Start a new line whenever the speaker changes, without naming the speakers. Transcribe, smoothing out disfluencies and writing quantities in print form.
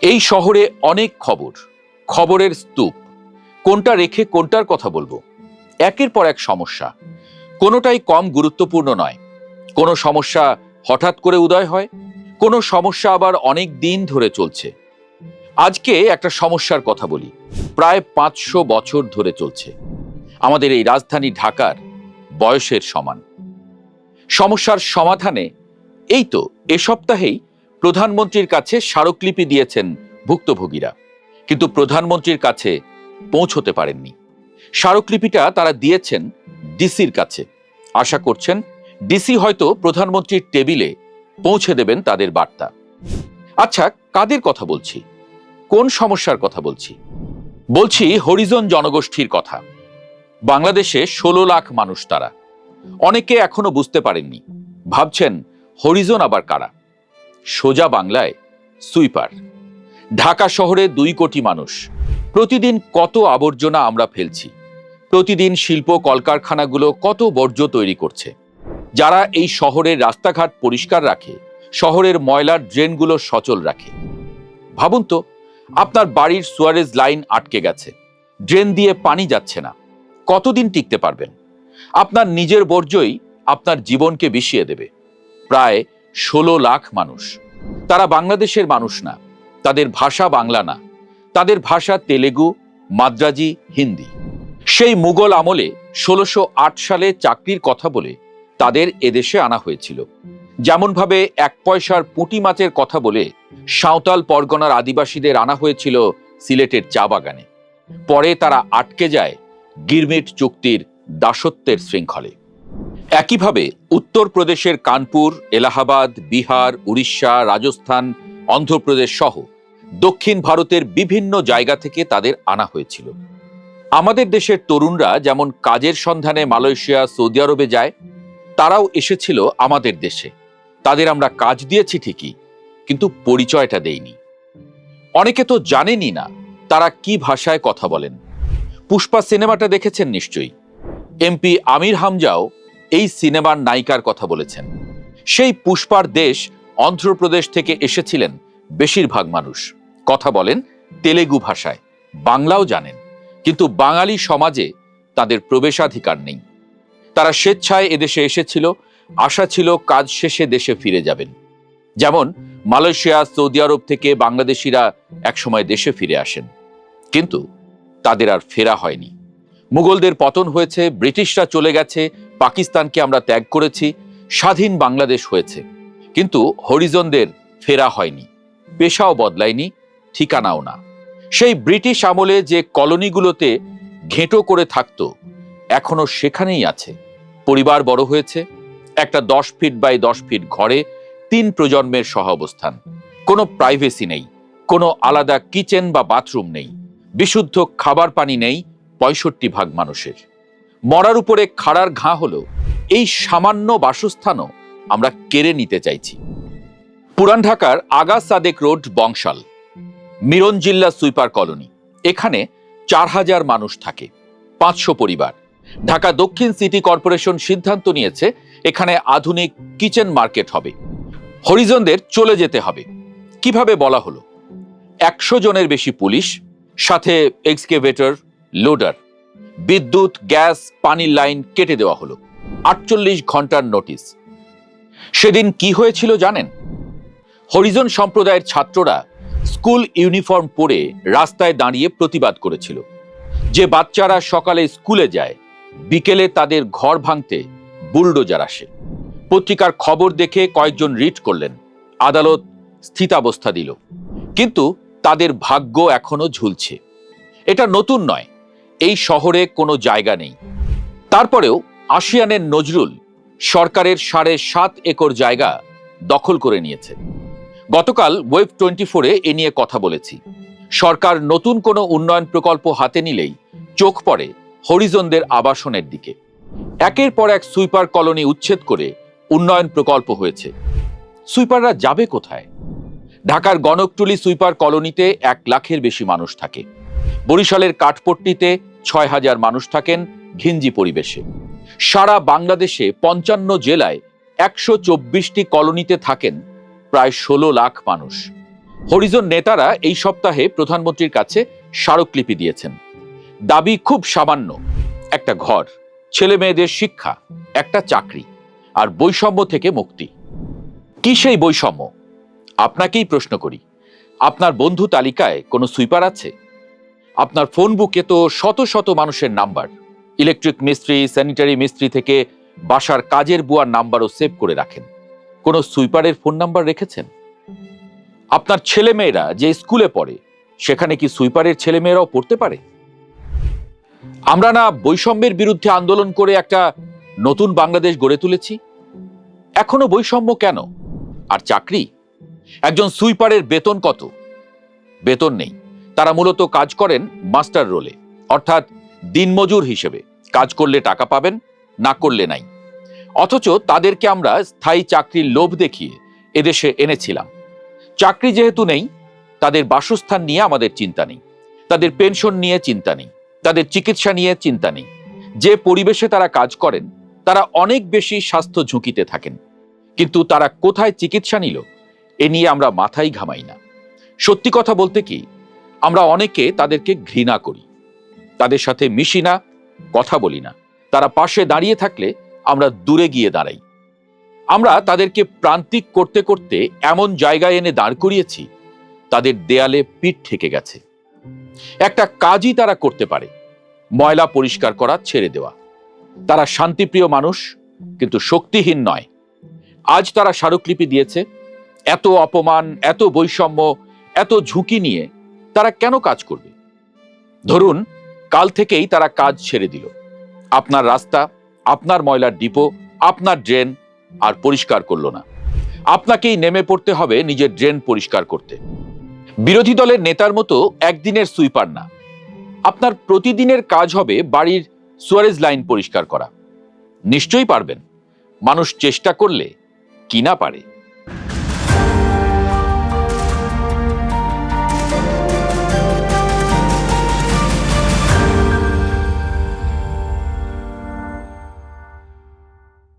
এই শহরে অনেক খবর, খবরের স্তূপ। কোনটা রেখে কোনটার কথা বলবো? একের পর এক সমস্যা, কোনোটাই কম গুরুত্বপূর্ণ নয়। কোনো সমস্যা হঠাৎ করে উদয় হয়, কোনো সমস্যা আবার অনেক দিন ধরে চলছে। আজকে একটা সমস্যার কথা বলি, প্রায় 500 বছর ধরে চলছে। আমাদের এই রাজধানী ঢাকার বয়সের সমান। সমস্যার সমাধানে এই তো এ সপ্তাহেই প্রধানমন্ত্রীর কাছে স্মারকলিপি দিয়েছেন ভুক্তভোগীরা, কিন্তু প্রধানমন্ত্রীর কাছে পৌঁছতে পারেননি। স্মারকলিপিটা তারা দিয়েছেন ডিসির কাছে। আশা করছেন ডিসি হয়তো প্রধানমন্ত্রীর টেবিলে পৌঁছে দেবেন তাদের বার্তা। আচ্ছা, কাদের কথা বলছি? কোন সমস্যার কথা বলছি? বলছি হরিজন জনগোষ্ঠীর কথা। বাংলাদেশে 16 লাখ মানুষ তারা। অনেকে এখনো বুঝতে পারেননি, ভাবছেন হরিজন আবার কারা। সোজা বাংলায় সুইপার। ঢাকা শহরে 2 কোটি মানুষ। প্রতিদিন কত আবর্জনা আমরা ফেলছি। প্রতিদিন শিল্প কলকারখানাগুলো কত বর্জ্য তৈরি করছে। যারা এই শহরের রাস্তাঘাট পরিষ্কার রাখে, শহরের ময়লার ড্রেনগুলো সচল রাখে। ভাবুন তো, আপনার বাড়ির সুয়ারেজ লাইন আটকে গেছে, ড্রেন দিয়ে পানি যাচ্ছে না, কতদিন টিকতে পারবেন? আপনার নিজের বর্জ্যই আপনার জীবনকে বিষিয়ে দেবে। প্রায় 16 লাখ মানুষ। তারা বাংলাদেশের মানুষ না, তাদের ভাষা বাংলা না, তাদের ভাষা তেলেগু, মাদ্রাজি, হিন্দি। সেই মুঘল আমলে 1608 সালে চাকরির কথা বলে তাদের এদেশে আনা হয়েছিল। যেমনভাবে 1 পয়সার পুঁটি মাছের কথা বলে সাঁওতাল পরগনার আদিবাসীদের আনা হয়েছিল সিলেটের চা বাগানে। পরে তারা আটকে যায় গিরমিট চুক্তির দাসত্বের শৃঙ্খলে। একইভাবে উত্তরপ্রদেশের কানপুর, এলাহাবাদ, বিহার, উড়িষ্যা, রাজস্থান, অন্ধ্রপ্রদেশ সহ দক্ষিণ ভারতের বিভিন্ন জায়গা থেকে তাদের আনা হয়েছিল। আমাদের দেশের তরুণরা যেমন কাজের সন্ধানে মালয়েশিয়া, সৌদি আরবে যায়, তারাও এসেছিল আমাদের দেশে। তাদের আমরা কাজ দিয়েছি ঠিকই, কিন্তু পরিচয়টা দেইনি। অনেকে তো জানেনই না তারা কি ভাষায় কথা বলেন। পুষ্পা সিনেমাটা দেখেছেন নিশ্চয়ই। এমপি আমির হামজাও এই সিনেমার নায়িকার কথা বলেছেন। সেই পুষ্পার দেশ অন্ধ্রপ্রদেশ থেকে এসেছিলেন বেশিরভাগ মানুষ। কথা বলেন তেলেগু ভাষায়, বাংলাও জানেন, কিন্তু বাঙালি সমাজে তাদের প্রবেশাধিকার নেই। তারা স্বেচ্ছায় এদেশে এসেছিল, আশা ছিল কাজ শেষে দেশে ফিরে যাবেন। যেমন মালয়েশিয়া, সৌদি আরব থেকে বাংলাদেশিরা একসময় দেশে ফিরে আসেন, কিন্তু তাদের আর ফেরা হয়নি। মুঘলদের পতন হয়েছে, ব্রিটিশরা চলে গেছে, পাকিস্তানকে আমরা ত্যাগ করেছি, স্বাধীন বাংলাদেশ হয়েছে, কিন্তু হরিজনদের ফেরা হয়নি। পেশাও বদলায়নি, ঠিকানাও না। সেই ব্রিটিশ আমলে যে কলোনিগুলোতে ঘেঁটো করে থাকতো, এখনো সেখানেই আছে। পরিবার বড় হয়েছে, একটা 10 ফিট বাই 10 ফিট ঘরে 3 প্রজন্মের সহ অবস্থান। কোনো প্রাইভেসি নেই, কোনো আলাদা কিচেন বা বাথরুম নেই, বিশুদ্ধ খাবার পানি নেই 65% মানুষের। মরার উপরে খাড়ার ঘা হলো এই সামান্য বাসস্থানও আমরা কেড়ে নিতে চাইছি। পুরান ঢাকার Aga Sadek road, Bangshal, Mirnajilla sweeper colony. এখানে 4000 মানুষ থাকে, 500 পরিবার। ঢাকা দক্ষিণ সিটি কর্পোরেশন সিদ্ধান্ত নিয়েছে এখানে আধুনিক কিচেন মার্কেট হবে। হরিজনদের চলে যেতে হবে। কিভাবে বলা হলো? 100 জনের বেশি পুলিশ, সাথে এক্সকেভেটর, লোডার। বিদ্যুৎ, গ্যাস, পানির লাইন কেটে দেওয়া হলো। 48 ঘন্টার নোটিশ। সেদিন কি হয়েছিল জানেন? হরিজন সম্প্রদায়ের ছাত্ররা স্কুল ইউনিফর্ম পরে রাস্তায় দাঁড়িয়ে প্রতিবাদ করেছিল। যে বাচ্চারা সকালে স্কুলে যায়, বিকেলে তাদের ঘর ভাঙতে বুলডোজার আসে। পত্রিকার খবর দেখে কয়েকজন রিট করলেন, আদালত স্থিতাবস্থা দিল, কিন্তু তাদের ভাগ্য এখনো ঝুলছে। এটা নতুন নয়, এই শহরে কোনো জায়গা নেই। তারপরেও আশিয়ানের নজরুল সরকারের 7.5 একর জায়গা দখল করে নিয়েছে। গতকাল ওয়েব 24-এ এ নিয়ে কথা বলেছি। সরকার নতুন কোনো উন্নয়ন প্রকল্প হাতে নিলেই চোখ পড়ে হরিজনদের আবাসনের দিকে। একের পর এক সুইপার কলোনি উচ্ছেদ করে উন্নয়ন প্রকল্প হয়েছে। সুইপাররা যাবে কোথায়? ঢাকার গণকটুলি সুইপার কলোনিতে 1 লাখের বেশি মানুষ থাকে। বরিশালের কাঠপট্টিতে 6000 মানুষ থাকেন ঘিঞ্জি পরিবেশে। সারা বাংলাদেশে 55 জেলায় 124টি কলোনিতে থাকেন প্রায় 16 লাখ মানুষ। হরিজন নেতারা এই সপ্তাহে প্রধানমন্ত্রীর কাছে স্মারকলিপি দিয়েছেন। দাবি খুব সামান্য, একটা ঘর, ছেলে মেয়েদের শিক্ষা, একটা চাকরি আর বৈষম্য থেকে মুক্তি। কি সেই বৈষম্য? আপনাকেই প্রশ্ন করি, আপনার বন্ধু তালিকায় কোনো সুইপার আছে? আপনার ফোন বুকে তো শত শত মানুষের নাম্বার, ইলেকট্রিক মিস্ত্রি, স্যানিটারি মিস্ত্রি থেকে বাসার কাজের বুয়ার নাম্বারও সেভ করে রাখেন। কোনো সুইপারের ফোন নাম্বার রেখেছেন? আপনার ছেলেমেয়েরা যে স্কুলে পড়ে সেখানে কি সুইপারের ছেলেমেয়েরাও পড়তে পারে? আমরা না বৈষম্যের বিরুদ্ধে আন্দোলন করে একটা নতুন বাংলাদেশ গড়ে তুলেছি? এখনো বৈষম্য কেন? আর চাকরি? একজন সুইপারের বেতন কত? বেতন নেই। তারা মূলত কাজ করেন মাস্টার রোলে, অর্থাৎ দিনমজুর হিসেবে। কাজ করলে টাকা পাবেন, না করলে নাই। অথচ তাদেরকে আমরা স্থায়ী চাকরির লোভ দেখিয়ে এদেশে এনেছিলাম। চাকরি যেহেতু নেই, তাদের বাসস্থান নিয়ে আমাদের চিন্তা নেই, তাদের পেনশন নিয়ে চিন্তা নেই, তাদের চিকিৎসা নিয়ে চিন্তা নেই। যে পরিবেশে তারা কাজ করেন তারা অনেক বেশি স্বাস্থ্য ঝুঁকিতে থাকেন, কিন্তু তারা কোথায় চিকিৎসা নিল এ নিয়ে আমরা মাথাই ঘামাই না। সত্যি কথা বলতে কি, আমরা অনেকে তাদেরকে ঘৃণা করি, তাদের সাথে মিশি না, কথা বলি না। তারা পাশে দাঁড়িয়ে থাকলে আমরা দূরে গিয়ে দাঁড়াই। আমরা তাদেরকে প্রান্তিক করতে করতে এমন জায়গায় এনে দাঁড় করিয়েছি, তাদের দেয়ালে পিঠ ঠেকে গেছে। একটা কাজই তারা করতে পারে, ময়লা পরিষ্কার করা ছেড়ে দেওয়া। তারা শান্তিপ্রিয় মানুষ, কিন্তু শক্তিহীন নয়। আজ তারা স্মারকলিপি দিয়েছে। এত অপমান, এত বৈষম্য, এত ঝুঁকি নিয়ে তারা কেন কাজ করবে? ধরুন কাল থেকেই তারা কাজ ছেড়ে দিল। আপনার রাস্তা, আপনার ময়লার ডিপো, আপনার ড্রেন আর পরিষ্কার করলো না। আপনাকেই নেমে পড়তে হবে নিজের ড্রেন পরিষ্কার করতে। বিরোধী দলের নেতার মতো একদিনের সুইপার না, আপনার প্রতিদিনের কাজ হবে বাড়ির সুয়ারেজ লাইন পরিষ্কার করা। নিশ্চয়ই পারবেন। মানুষ চেষ্টা করলে কি না পারে।